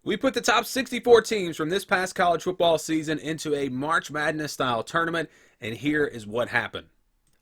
We put the top 64 teams from this past college football season into a March Madness style tournament, and here is what happened.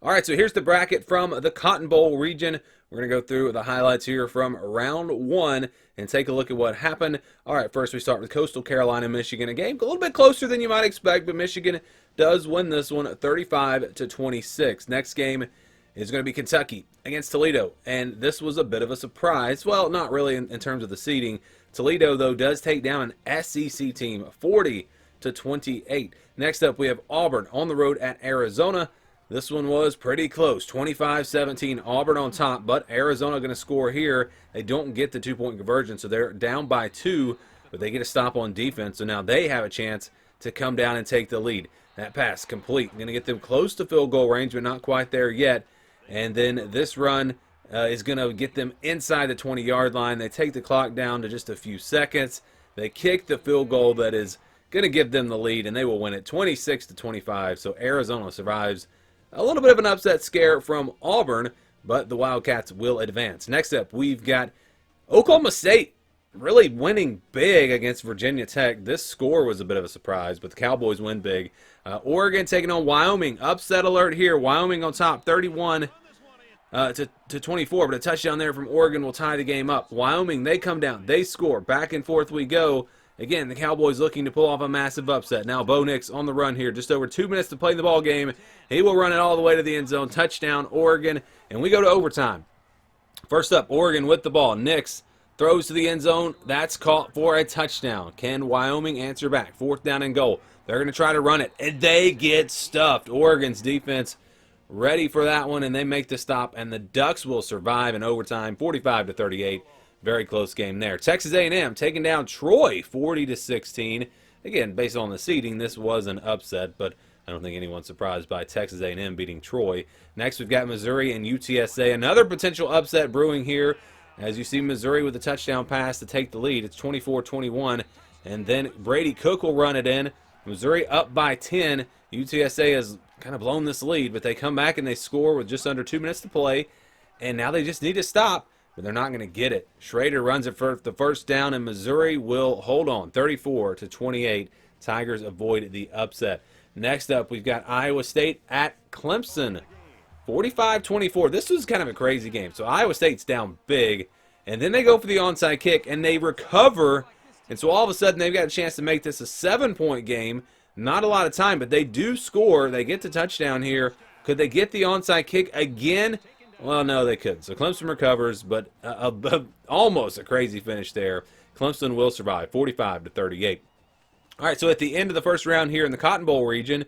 All right, so here's the bracket from the Cotton Bowl region. We're going to go through the highlights here from round one and take a look at what happened. All right, first we start with Coastal Carolina, Michigan. A game a little bit closer than you might expect, but Michigan does win this one 35-26. Next game is going to be Kentucky against Toledo, and this was a bit of a surprise. Well, not really in terms of the seeding. Toledo, though, does take down an SEC team 40-28. Next up, we have Auburn on the road at Arizona. This one was pretty close, 25-17, Auburn on top, but Arizona going to score here. They don't get the two-point conversion, so they're down by 2, but they get a stop on defense, so now they have a chance to come down and take the lead. That pass complete, going to get them close to field goal range, but not quite there yet. And then this run is going to get them inside the 20-yard line. They take the clock down to just a few seconds. They kick the field goal that is going to give them the lead, and they will win it 26-25. So Arizona survives a little bit of an upset scare from Auburn, but the Wildcats will advance. Next up, we've got Oklahoma State really winning big against Virginia Tech. This score was a bit of a surprise, but the Cowboys win big. Oregon taking on Wyoming. Upset alert here. Wyoming on top, 31 to 24, but a touchdown there from Oregon will tie the game up. Wyoming, they come down. They score. Back and forth we go. Again, the Cowboys looking to pull off a massive upset. Now Bo Nix on the run here. Just over 2 minutes to play in the ball game. He will run it all the way to the end zone. Touchdown, Oregon. And we go to overtime. First up, Oregon with the ball. Nix throws to the end zone. That's caught for a touchdown. Can Wyoming answer back? 4th down and goal. They're going to try to run it, and they get stuffed. Oregon's defense ready for that one, and they make the stop, and the Ducks will survive in overtime, 45-38. Very close game there. Texas A&M taking down Troy, 40-16. Again, based on the seeding, this was an upset, but I don't think anyone's surprised by Texas A&M beating Troy. Next, we've got Missouri and UTSA. Another potential upset brewing here. As you see, Missouri with a touchdown pass to take the lead. It's 24-21, and then Brady Cook will run it in. Missouri up by 10. UTSA has kind of blown this lead, but they come back and they score with just under 2 minutes to play, and now they just need to stop, but they're not going to get it. Schrader runs it for the first down, and Missouri will hold on, 34-28. Tigers avoid the upset. Next up, we've got Iowa State at Clemson, 45-24. This was kind of a crazy game. So Iowa State's down big, and then they go for the onside kick, and they recover. And so all of a sudden, they've got a chance to make this a 7-point game. Not a lot of time, but they do score. They get the touchdown here. Could they get the onside kick again? Well, no, they couldn't. So Clemson recovers, but almost a crazy finish there. Clemson will survive, 45-38. All right, so at the end of the first round here in the Cotton Bowl region,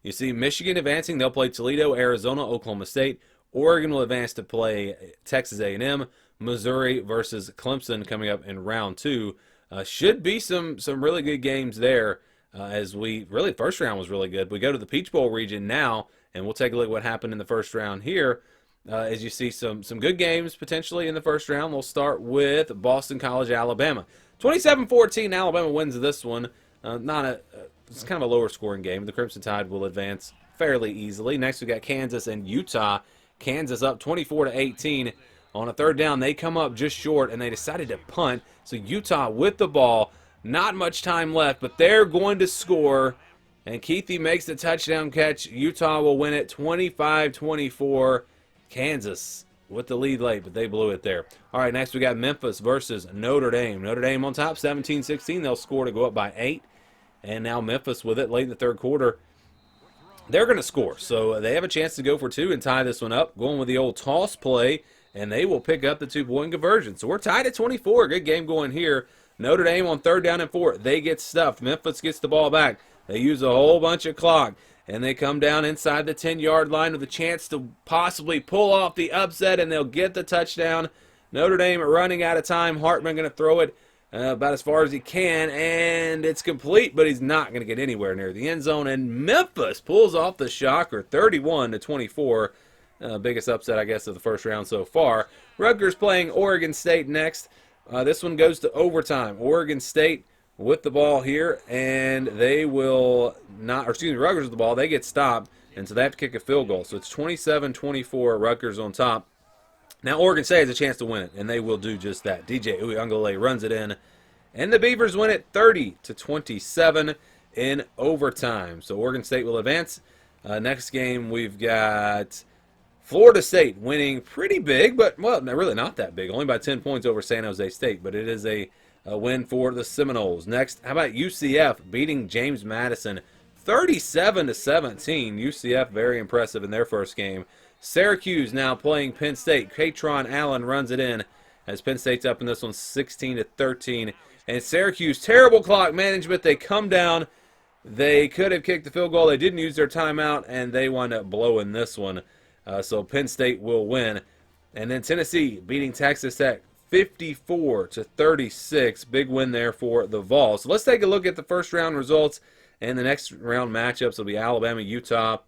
you see Michigan advancing. They'll play Toledo, Arizona, Oklahoma State. Oregon will advance to play Texas A&M. Missouri versus Clemson coming up in round 2. Should be some really good games there, as we really, first round was really good. We go to the Peach Bowl region now, and we'll take a look at what happened in the first round here. As you see some good games potentially in the first round. We'll start with Boston College, Alabama. 27-14, Alabama wins this one. It's kind of a lower scoring game. The Crimson Tide will advance fairly easily. Next we got Kansas and Utah. Kansas up 24-18. On a third down, they come up just short, and they decided to punt. So Utah with the ball, not much time left, but they're going to score. And Keithy makes the touchdown catch. Utah will win it 25-24. Kansas with the lead late, but they blew it there. All right, next we got Memphis versus Notre Dame. Notre Dame on top, 17-16. They'll score to go up by 8. And now Memphis with it late in the third quarter. They're going to score. So they have a chance to go for 2 and tie this one up. Going with the old toss play, and they will pick up the 2-point conversion. So we're tied at 24. Good game going here. Notre Dame on 3rd down and 4. They get stuffed. Memphis gets the ball back. They use a whole bunch of clock, and they come down inside the 10-yard line with a chance to possibly pull off the upset, and they'll get the touchdown. Notre Dame running out of time. Hartman going to throw it about as far as he can, and it's complete, but he's not going to get anywhere near the end zone, and Memphis pulls off the shocker, 31-24. Biggest upset, I guess, of the first round so far. Rutgers playing Oregon State next. This one goes to overtime. Oregon State with the ball here, and they will not, or excuse me, Rutgers with the ball. They get stopped, and so they have to kick a field goal. So it's 27-24, Rutgers on top. Now Oregon State has a chance to win it, and they will do just that. DJ Uiagalelei runs it in, And the Beavers win it 30-27 in overtime. So Oregon State will advance. Next game, we've got Florida State winning pretty big, but, well, really not that big. Only by 10 points over San Jose State, but it is a win for the Seminoles. Next, how about UCF beating James Madison 37-17. UCF very impressive in their first game. Syracuse now playing Penn State. Katron Allen runs it in as Penn State's up in this one 16-13. And Syracuse, terrible clock management. They come down. They could have kicked the field goal. They didn't use their timeout, and they wound up blowing this one. So Penn State will win. And then Tennessee beating Texas Tech 54-36. Big win there for the Vols. So let's take a look at the first round results. And the next round matchups will be Alabama, Utah,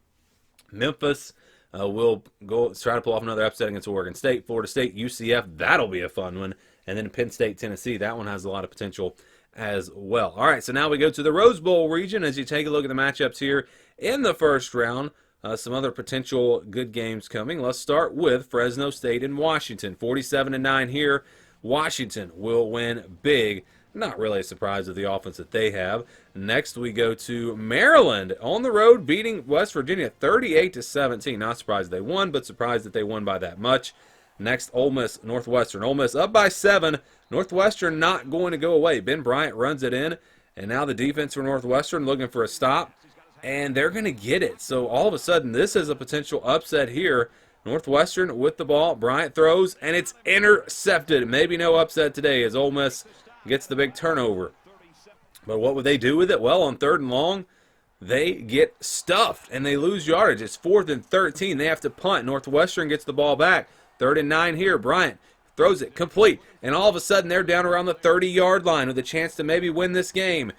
Memphis. Will go try to pull off another upset against Oregon State. Florida State, UCF, that'll be a fun one. And then Penn State, Tennessee, that one has a lot of potential as well. All right, so now we go to the Rose Bowl region as you take a look at the matchups here in the first round. Some other potential good games coming. Let's start with Fresno State and Washington. 47-9 here. Washington will win big. Not really a surprise with the offense that they have. Next, we go to Maryland on the road, beating West Virginia 38-17. Not surprised they won, but surprised that they won by that much. Next, Ole Miss, Northwestern. Ole Miss up by 7. Northwestern not going to go away. Ben Bryant runs it in, and now the defense for Northwestern looking for a stop, and they're going to get it. So all of a sudden, this is a potential upset here. Northwestern with the ball. Bryant throws, and it's intercepted. Maybe no upset today as Ole Miss gets the big turnover. But what would they do with it? Well, on 3rd and long, they get stuffed, and they lose yardage. It's 4th and 13. They have to punt. Northwestern gets the ball back. 3rd and 9 here. Bryant throws it complete, and all of a sudden they're down around the 30-yard line with a chance to maybe win this game.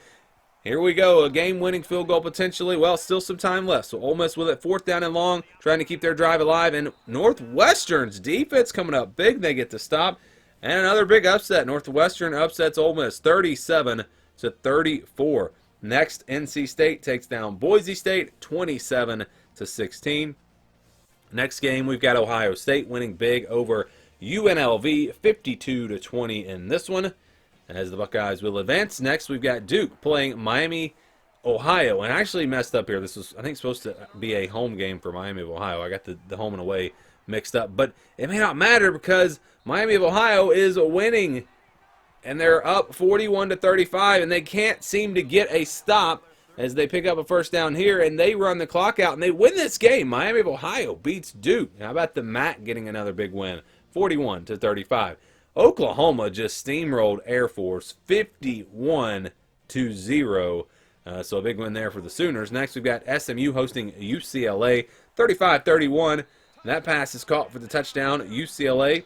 Here we go, a game-winning field goal potentially. Well, still some time left. So Ole Miss with it, 4th down and long, trying to keep their drive alive. And Northwestern's defense coming up big. They get to stop. And another big upset. Northwestern upsets Ole Miss 37-34. Next, NC State takes down Boise State 27-16. Next game, we've got Ohio State winning big over UNLV 52-20 in this one, as the Buckeyes will advance. Next, we've got Duke playing Miami, Ohio. And I actually messed up here. This was, I think, supposed to be a home game for Miami of Ohio. I got the home and away mixed up. But it may not matter because Miami of Ohio is winning. And they're up 41-35, and they can't seem to get a stop as they pick up a first down here, and they run the clock out, and they win this game. Miami of Ohio beats Duke. How about the MAC getting another big win, 41-35. Oklahoma just steamrolled Air Force 51-0. So a big win there for the Sooners. Next, we've got SMU hosting UCLA, 35-31. That pass is caught for the touchdown. UCLA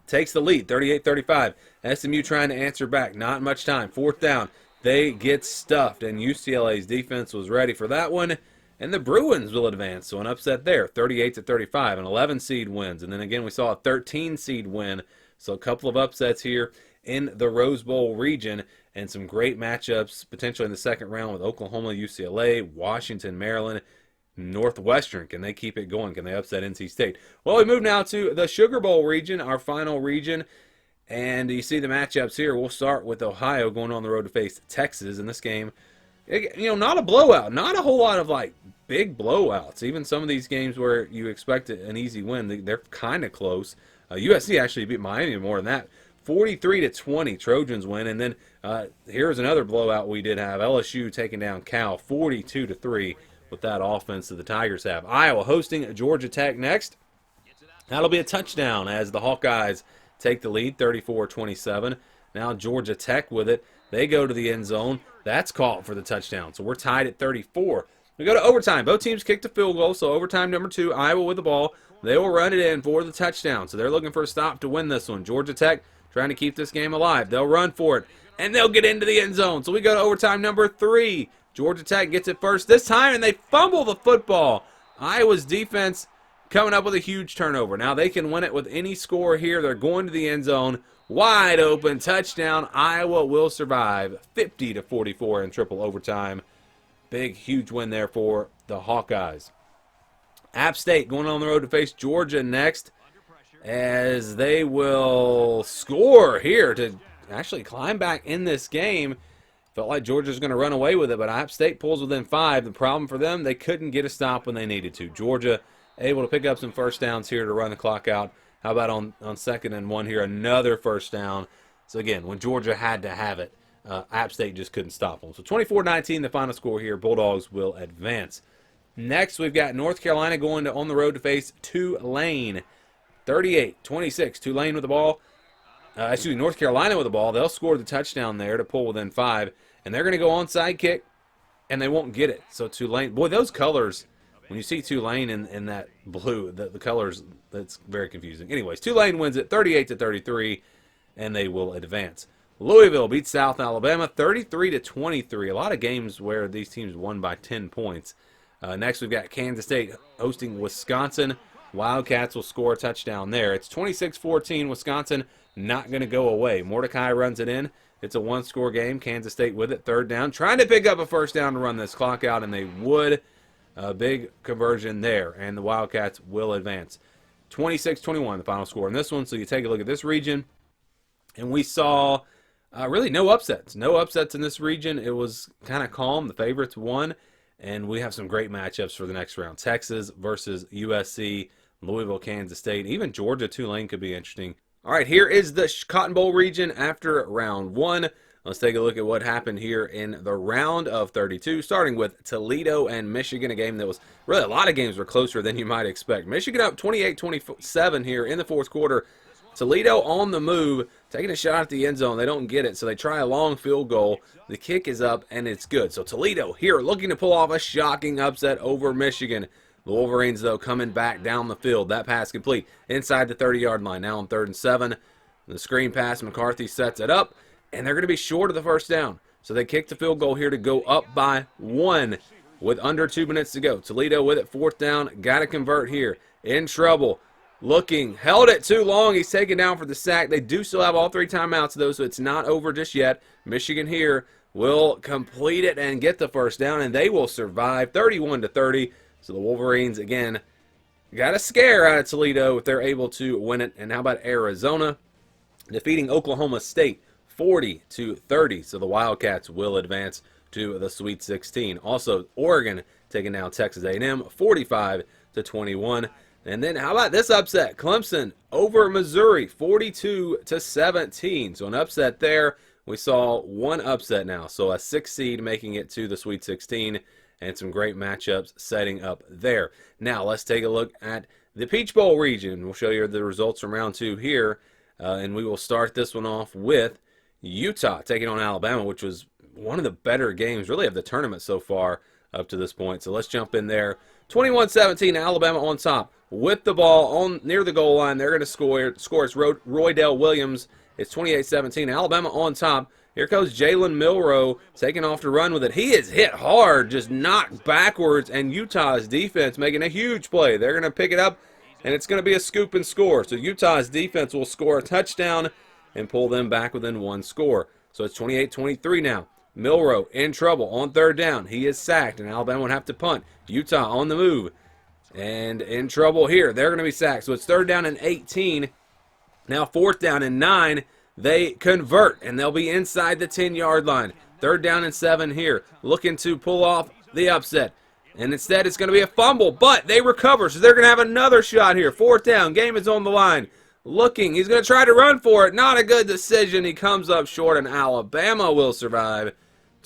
takes the lead, 38-35. SMU trying to answer back. Not much time. 4th down. They get stuffed, and UCLA's defense was ready for that one. And the Bruins will advance, so an upset there, 38-35. An 11 seed wins, and then again we saw a 13 seed win. So a couple of upsets here in the Rose Bowl region, and some great matchups potentially in the second round with Oklahoma, UCLA, Washington, Maryland, Northwestern. Can they keep it going? Can they upset NC State? Well, we move now to the Sugar Bowl region, our final region. And you see the matchups here. We'll start with Ohio going on the road to face Texas in this game. Not a blowout. Not a whole lot of, big blowouts. Even some of these games where you expect an easy win, they're kind of close. USC actually beat Miami more than that. 43-20, Trojans win. And then here's another blowout we did have. LSU taking down Cal 42-3 with that offense that the Tigers have. Iowa hosting Georgia Tech next. That'll be a touchdown as the Hawkeyes take the lead, 34-27. Now Georgia Tech with it. They go to the end zone. That's caught for the touchdown. So we're tied at 34. We go to overtime. Both teams kicked a field goal, so overtime number 2, Iowa with the ball. They will run it in for the touchdown. So they're looking for a stop to win this one. Georgia Tech trying to keep this game alive. They'll run for it, and they'll get into the end zone. So we go to overtime number 3. Georgia Tech gets it first this time, and they fumble the football. Iowa's defense coming up with a huge turnover. Now they can win it with any score here. They're going to the end zone. Wide open touchdown. Iowa will survive 50-44 in triple overtime. Big, huge win there for the Hawkeyes. App State going on the road to face Georgia next, as they will score here to actually climb back in this game. Felt like Georgia's going to run away with it, but App State pulls within 5. The problem for them, they couldn't get a stop when they needed to. Georgia able to pick up some first downs here to run the clock out. How about on 2nd and 1 here, another first down. So again, when Georgia had to have it, App State just couldn't stop them. So 24-19, the final score here. Bulldogs will advance. Next, we've got North Carolina going on the road to face Tulane. 38-26, Tulane with the ball. North Carolina with the ball. They'll score the touchdown there to pull within 5. And they're going to go onside kick, and they won't get it. So Tulane, boy, those colors, when you see Tulane in that blue, the colors, that's very confusing. Anyways, Tulane wins it 38-33, and they will advance. Louisville beats South Alabama 33-23. A lot of games where these teams won by 10 points. Next, we've got Kansas State hosting Wisconsin. Wildcats will score a touchdown there. It's 26-14. Wisconsin not going to go away. Mordecai runs it in. It's a one-score game. Kansas State with it. 3rd down. Trying to pick up a first down to run this clock out, and they would. A big conversion there, and the Wildcats will advance. 26-21, the final score in this one. So you take a look at this region, and we saw really no upsets. No upsets in this region. It was kind of calm. The favorites won, and we have some great matchups for the next round. Texas versus USC, Louisville, Kansas State, even Georgia, Tulane could be interesting. All right, here is the Cotton Bowl region after round 1. Let's take a look at what happened here in the round of 32, starting with Toledo and Michigan, a game that was really a lot of games were closer than you might expect. Michigan up 28-27 here in the 4th quarter. Toledo on the move, taking a shot at the end zone. They don't get it, so they try a long field goal. The kick is up, and it's good. So Toledo here looking to pull off a shocking upset over Michigan. The Wolverines, though, coming back down the field. That pass complete inside the 30-yard line. Now on 3rd and 7. The screen pass, McCarthy sets it up, and they're going to be short of the first down. So they kick the field goal here to go up by 1 with under 2 minutes to go. Toledo with it, 4th down. Got to convert here. In trouble. Looking. Held it too long. He's taken down for the sack. They do still have all 3 timeouts, though, so it's not over just yet. Michigan here will complete it and get the first down, and they will survive 31-30. So the Wolverines, again, got a scare out of Toledo if they're able to win it. And how about Arizona defeating Oklahoma State 40-30. So the Wildcats will advance to the Sweet 16. Also, Oregon taking down Texas A&M 45-21. And then how about this upset? Clemson over Missouri 42-17. So an upset there. We saw one upset now. So a 6 seed making it to the Sweet 16. And some great matchups setting up there. Now, let's take a look at the Peach Bowl region. We'll show you the results from round 2 here. And we will start this one off with Utah taking on Alabama, which was one of the better games, really, of the tournament so far up to this point. So let's jump in there. 21-17, Alabama on top with the ball on near the goal line. They're going to score. It's Roydell Williams. It's 28-17. Alabama on top. Here goes Jalen Milroe taking off to run with it. He is hit hard, just knocked backwards, and Utah's defense making a huge play. They're going to pick it up, and it's going to be a scoop and score. So Utah's defense will score a touchdown and pull them back within 1 score. So it's 28-23 now. Milroe in trouble on 3rd down. He is sacked, and Alabama would have to punt. Utah on the move and in trouble here. They're going to be sacked. So it's 3rd down and 18. Now 4th down and 9. They convert, and they'll be inside the 10-yard line. 3rd down and 7 here, looking to pull off the upset. And instead, it's going to be a fumble, but they recover, so they're going to have another shot here. 4th down, game is on the line. Looking, he's going to try to run for it. Not a good decision. He comes up short, and Alabama will survive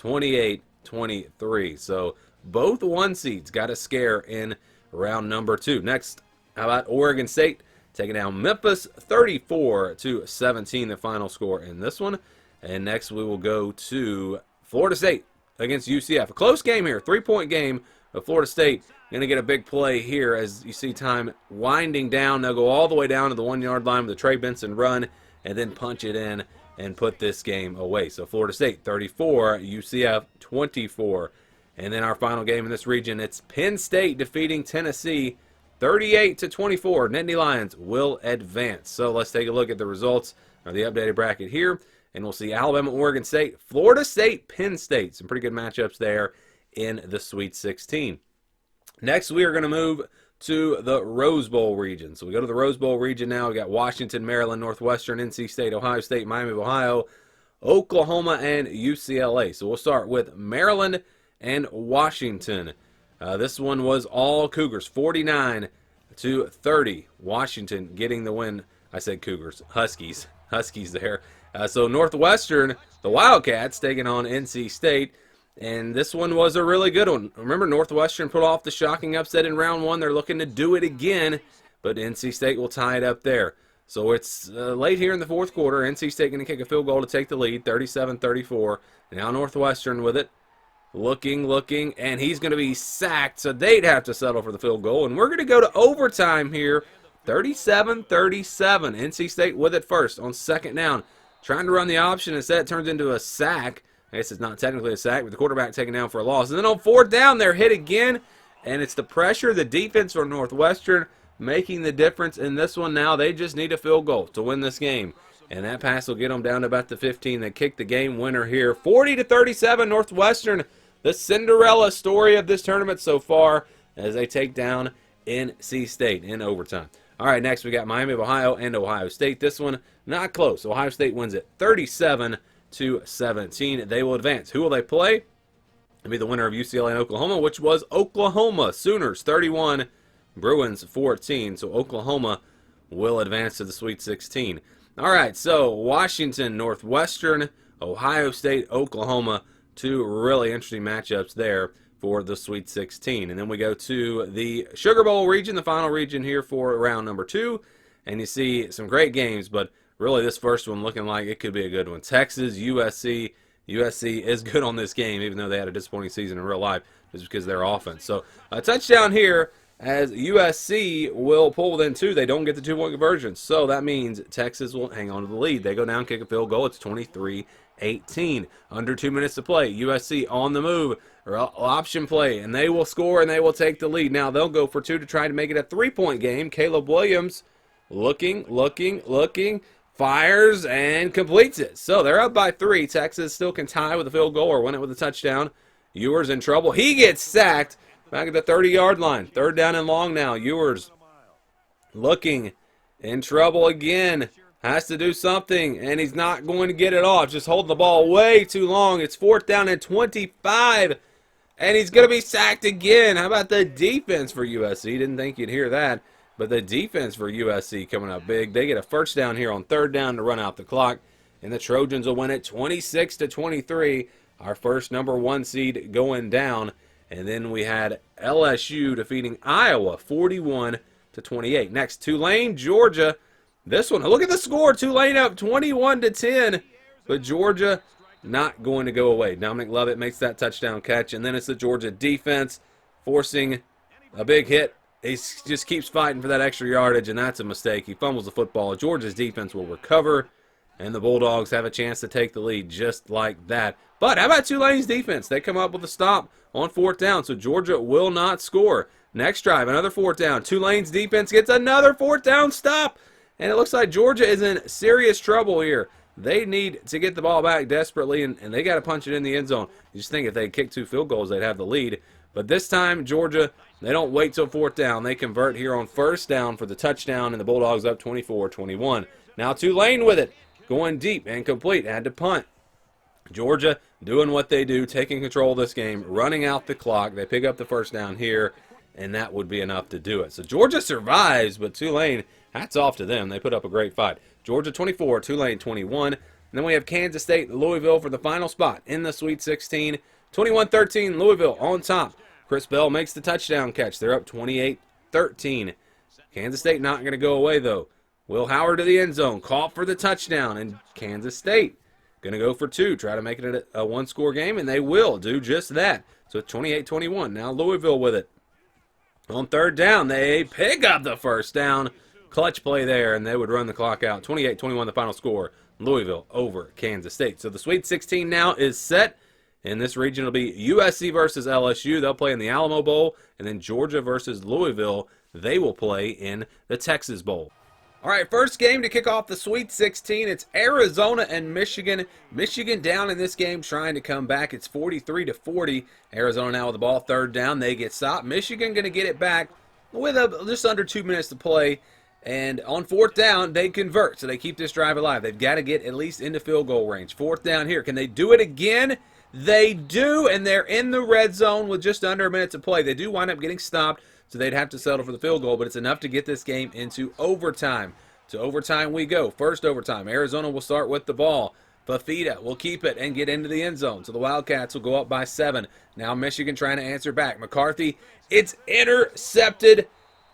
28-23. So both 1 seeds got a scare in round number 2. Next, how about Oregon State taking down Memphis 34-17, the final score in this one. And next we will go to Florida State against UCF. A close game here, 3-point game, but Florida State going to get a big play here as you see time winding down. They'll go all the way down to the 1-yard line with a Trey Benson run and then punch it in and put this game away. So Florida State 34, UCF 24. And then our final game in this region, it's Penn State defeating Tennessee 38-24. Nittany Lions will advance. So let's take a look at the results of the updated bracket here. And we'll see Alabama, Oregon State, Florida State, Penn State. Some pretty good matchups there in the Sweet 16. Next, we are going to move to the Rose Bowl region. So we go to the Rose Bowl region now. We got Washington, Maryland, Northwestern, NC State, Ohio State, Miami of Ohio, Oklahoma and UCLA. So we'll start with Maryland and Washington. This one was all Cougars, 49-30. Washington getting the win. I said Cougars, Huskies there. So Northwestern, the Wildcats, taking on NC State. And this one was a really good one. Remember, Northwestern put off the shocking upset in round one. They're looking to do it again, but NC State will tie it up there. So it's late here in the fourth quarter. NC State going to kick a field goal to take the lead, 37-34. Now Northwestern with it. Looking, and he's going to be sacked, so they'd have to settle for the field goal. And we're going to go to overtime here, 37-37. NC State with it first on second down. Trying to run the option. Instead, it turns into a sack. I guess it's not technically a sack, but the quarterback taken down for a loss. And then on fourth down, they're hit again, and it's the pressure, the defense for Northwestern making the difference in this one now. They just need a field goal to win this game. And that pass will get them down to about the 15. They kick the game winner here. 40-37 Northwestern, the Cinderella story of this tournament so far as they take down NC State in overtime. All right, next we got Miami of Ohio and Ohio State. This one not close. Ohio State wins it 37-17. They will advance. Who will they play? It'll be the winner of UCLA and Oklahoma, which was Oklahoma. Sooners 31, Bruins 14. So Oklahoma will advance to the Sweet 16. All right, so Washington, Northwestern, Ohio State, Oklahoma, two really interesting matchups there for the Sweet 16. And then we go to the Sugar Bowl region, the final region here for round number 2. And you see some great games, but really this first one looking like it could be a good one. Texas, USC. USC is good on this game, even though they had a disappointing season in real life, just because of their offense. So a touchdown here as USC will pull within 2. They don't get the 2-point conversion. So that means Texas will hang on to the lead. They go down, kick a field goal. It's 23-18. Under 2 minutes to play. USC on the move, or option play, and they will score and they will take the lead. Now they'll go for 2 to try to make it a 3-point game. Caleb Williams looking, fires and completes it. So they're up by 3. Texas still can tie with a field goal or win it with a touchdown. Ewers in trouble. He gets sacked back at the 30-yard line. Third down and long now. Ewers looking in trouble again. Has to do something, and he's not going to get it off. Just holding the ball way too long. It's fourth down and 25, and he's going to be sacked again. How about the defense for USC? Didn't think you'd hear that, but the defense for USC coming up big. They get a first down here on third down to run out the clock, and the Trojans will win it 26-23. Our first number 1 seed going down, and then we had LSU defeating Iowa 41-28. Next, Tulane, Georgia. This one, look at the score. Tulane up 21-10, but Georgia not going to go away. Dominic Lovett makes that touchdown catch, and then it's the Georgia defense forcing a big hit. He just keeps fighting for that extra yardage, and that's a mistake. He fumbles the football. Georgia's defense will recover, and the Bulldogs have a chance to take the lead just like that. But how about Tulane's defense? They come up with a stop on fourth down, so Georgia will not score. Next drive, another fourth down. Tulane's defense gets another fourth down stop. And it looks like Georgia is in serious trouble here. They need to get the ball back desperately, and they got to punch it in the end zone. You just think if they kick 2 field goals, they'd have the lead. But this time, Georgia, they don't wait till fourth down. They convert here on first down for the touchdown, and the Bulldogs up 24-21. Now Tulane with it, going deep and complete. Had to punt. Georgia doing what they do, taking control of this game, running out the clock. They pick up the first down here, and that would be enough to do it. So Georgia survives, but Tulane, hats off to them. They put up a great fight. Georgia 24, Tulane 21. And then we have Kansas State, Louisville for the final spot in the Sweet 16. 21-13, Louisville on top. Chris Bell makes the touchdown catch. They're up 28-13. Kansas State not going to go away, though. Will Howard to the end zone. Caught for the touchdown. And Kansas State going to go for 2. Try to make it a one-score game, and they will do just that. So 28-21. Now Louisville with it. On third down, they pick up the first down. Clutch play there, and they would run the clock out. 28-21 the final score. Louisville over Kansas State. So the Sweet 16 now is set. In this region, it'll be USC versus LSU. They'll play in the Alamo Bowl. And then Georgia versus Louisville. They will play in the Texas Bowl. All right, first game to kick off the Sweet 16. It's Arizona and Michigan. Michigan down in this game trying to come back. It's 43-40. Arizona now with the ball. Third down. They get stopped. Michigan going to get it back with just under 2 minutes to play. And on fourth down, they convert. So they keep this drive alive. They've got to get at least into field goal range. Fourth down here. Can they do it again? They do, and they're in the red zone with just under a minute to play. They do wind up getting stopped, so they'd have to settle for the field goal, but it's enough to get this game into overtime. To overtime we go. First overtime. Arizona will start with the ball. Fafita will keep it and get into the end zone. So the Wildcats will go up by 7. Now Michigan trying to answer back. McCarthy, it's intercepted.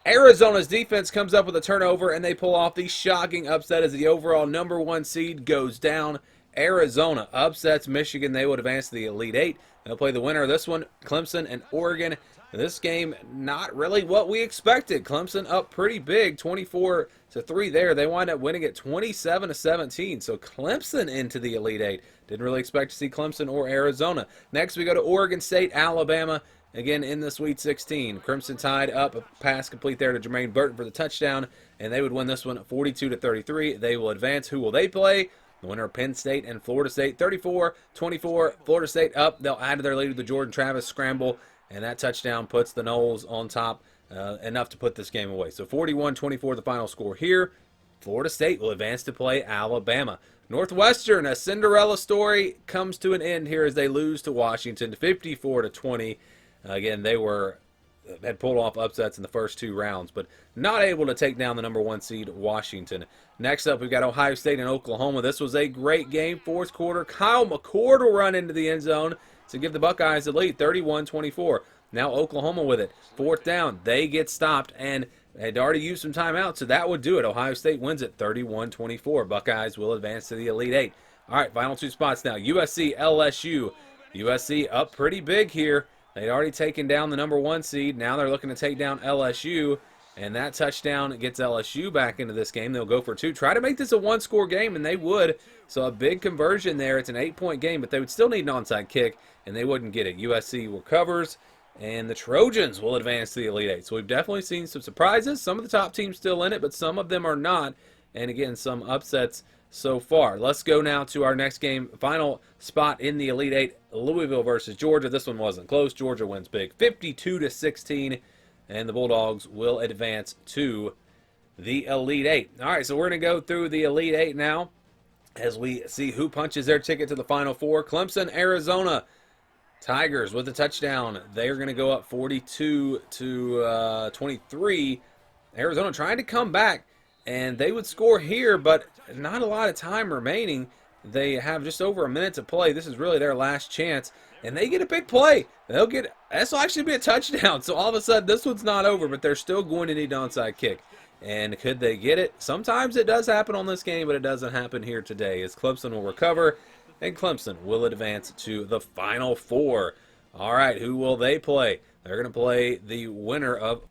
Arizona's defense comes up with a turnover, and they pull off the shocking upset as the overall #1 seed goes down. Arizona upsets Michigan. They would advance to the Elite Eight. They'll play the winner of this one, Clemson and Oregon. This game, not really what we expected. Clemson up pretty big, 24-3 there. They wind up winning it 27-17. So Clemson into the Elite Eight. Didn't really expect to see Clemson or Arizona. Next, we go to Oregon State, Alabama. Again, in the Sweet 16. Crimson Tide up, a pass complete there to Jermaine Burton for the touchdown, and they would win this one 42-33. They will advance. Who will they play? The winner of Penn State and Florida State, 34-24. Florida State up. They'll add to their lead with the Jordan Travis scramble, and that touchdown puts the Noles on top enough to put this game away. So 41-24 the final score here. Florida State will advance to play Alabama. Northwestern, a Cinderella story, comes to an end here as they lose to Washington 54-20. Again, they had pulled off upsets in the first 2 rounds, but not able to take down the #1 seed, Washington. Next up, we've got Ohio State and Oklahoma. This was a great game. Fourth quarter, Kyle McCord will run into the end zone to give the Buckeyes the lead, 31-24. Now Oklahoma with it. Fourth down, they get stopped, and they'd already used some timeout, so that would do it. Ohio State wins it, 31-24. Buckeyes will advance to the Elite Eight. All right, final 2 spots now. USC, LSU. USC up pretty big here. They'd already taken down the #1 seed. Now they're looking to take down LSU, and that touchdown gets LSU back into this game. They'll go for 2. Try to make this a 1-score game, and they would. So a big conversion there. It's an 8-point game, but they would still need an onside kick, and they wouldn't get it. USC recovers, and the Trojans will advance to the Elite Eight. So we've definitely seen some surprises. Some of the top teams still in it, but some of them are not. And again, some upsets so far. Let's go now to our next game. Final spot in the Elite Eight, Louisville versus Georgia. This one wasn't close. Georgia wins big, 52-16, and the Bulldogs will advance to the Elite Eight. All right, so we're going to go through the Elite Eight now as we see who punches their ticket to the Final Four. Clemson, Arizona. Tigers with a touchdown. They're going to go up 42-23. Arizona trying to come back, and they would score here, but not a lot of time remaining. They have just over a minute to play. This is really their last chance, and they get a big play. This will actually be a touchdown. So all of a sudden, this one's not over, but they're still going to need an onside kick. And could they get it? Sometimes it does happen on this game, but it doesn't happen here today, as Clemson will recover, and Clemson will advance to the Final Four. All right, who will they play? They're going to play the winner of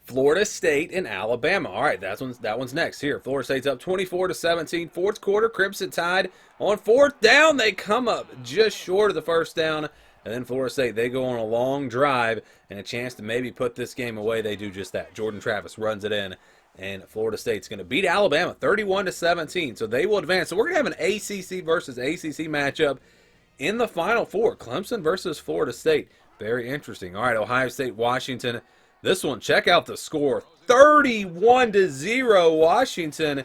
Florida State and Alabama. All right, that one's next. Here, Florida State's up 24-17. Fourth quarter, Crimson Tide on fourth down. They come up just short of the first down. And then Florida State, they go on a long drive and a chance to maybe put this game away. They do just that. Jordan Travis runs it in, and Florida State's going to beat Alabama 31-17. So they will advance. So we're going to have an ACC versus ACC matchup in the Final Four. Clemson versus Florida State. Very interesting. All right, Ohio State, Washington. This one, check out the score. 31-0, Washington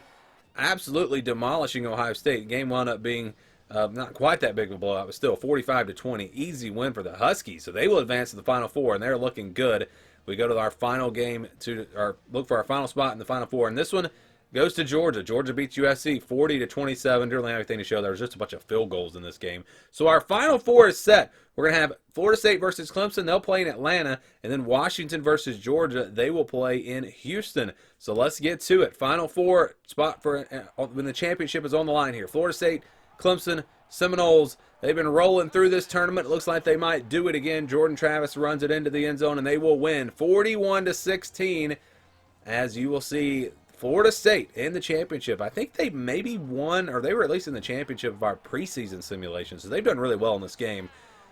absolutely demolishing Ohio State. Game wound up being not quite that big of a blowout, but still 45-20. Easy win for the Huskies. So they will advance to the Final Four, and they're looking good. We go to our final game to look for our final spot in the Final Four, and this one goes to Georgia. Georgia beats USC 40-27. Didn't really have anything to show. There was just a bunch of field goals in this game. So our Final Four is set. We're going to have Florida State versus Clemson. They'll play in Atlanta. And then Washington versus Georgia. They will play in Houston. So let's get to it. Final Four spot for when the championship is on the line here. Florida State, Clemson, Seminoles. They've been rolling through this tournament. It looks like they might do it again. Jordan Travis runs it into the end zone, and they will win 41-16. As you will see, Florida State in the championship. I think they maybe won, or they were at least in the championship of our preseason simulation. So they've done really well in this game.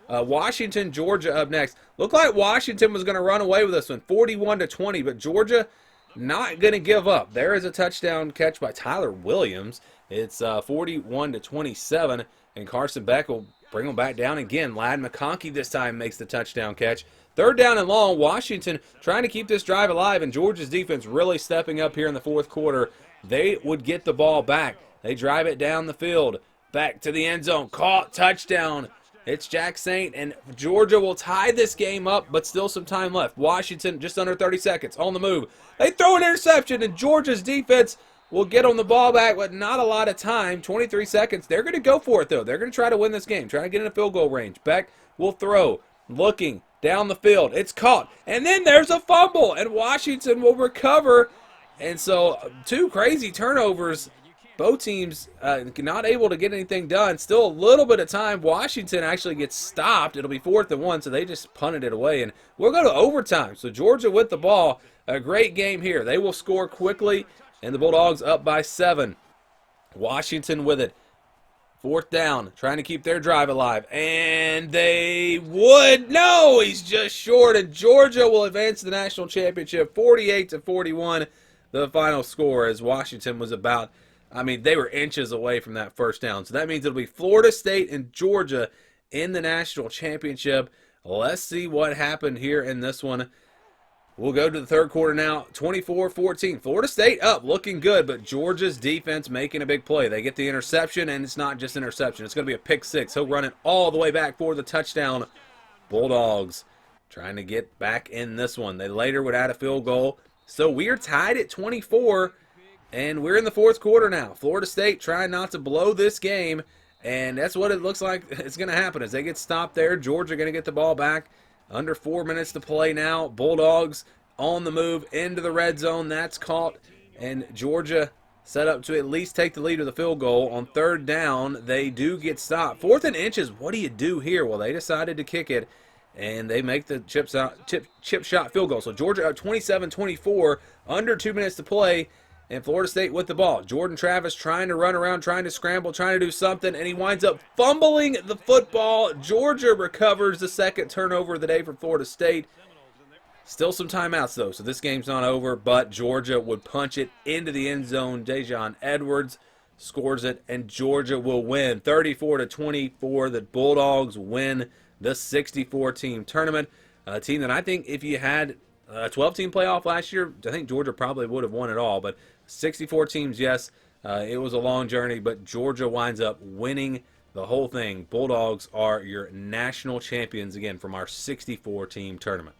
Washington, Georgia up next. Looked like Washington was going to run away with this one, 41-20, but Georgia not going to give up. There is a touchdown catch by Tyler Williams. It's 41-27, and Carson Beck will bring them back down again. Ladd McConkey this time makes the touchdown catch. Third down and long. Washington trying to keep this drive alive, and Georgia's defense really stepping up here in the fourth quarter. They would get the ball back. They drive it down the field. Back to the end zone. Caught. Touchdown. It's Jack Saint, and Georgia will tie this game up, but still some time left. Washington just under 30 seconds on the move. They throw an interception, and Georgia's defense will get on the ball back, but not a lot of time. 23 seconds. They're going to go for it, though. They're going to try to win this game. Try to get in a field goal range. Beck will throw. Looking down the field. It's caught. And then there's a fumble, and Washington will recover. And so 2 crazy turnovers. Both teams not able to get anything done. Still a little bit of time. Washington actually gets stopped. It'll be 4th and 1, so they just punted it away. And we'll go to overtime. So Georgia with the ball. A great game here. They will score quickly, and the Bulldogs up by 7. Washington with it. 4th down, trying to keep their drive alive. And they would. No, he's just short. And Georgia will advance to the national championship 48-41. The final score, as Washington was about, they were inches away from that first down. So that means it'll be Florida State and Georgia in the national championship. Let's see what happened here in this one. We'll go to the third quarter now. 24-14. Florida State up, looking good, but Georgia's defense making a big play. They get the interception, and it's not just interception. It's going to be a pick 6. He'll run it all the way back for the touchdown. Bulldogs trying to get back in this one. They later would add a field goal. So we're tied at 24. And we're in the fourth quarter now. Florida State trying not to blow this game, and that's what it looks like it's going to happen as they get stopped there. Georgia going to get the ball back. Under 4 minutes to play now. Bulldogs on the move into the red zone. That's caught, and Georgia set up to at least take the lead with a field goal. On 3rd down, they do get stopped. 4th and inches, what do you do here? Well, they decided to kick it, and they make the chip shot field goal. So Georgia up 27-24, under 2 minutes to play. And Florida State with the ball. Jordan Travis trying to run around, trying to scramble, trying to do something, and he winds up fumbling the football. Georgia recovers the 2nd turnover of the day for Florida State. Still some timeouts, though, so this game's not over, but Georgia would punch it into the end zone. Dejon Edwards scores it, and Georgia will win 34-24. The Bulldogs win the 64-team tournament. A team that I think if you had a 12-team playoff last year, I think Georgia probably would have won it all, but 64 teams, yes, it was a long journey, but Georgia winds up winning the whole thing. Bulldogs are your national champions again from our 64-team tournament.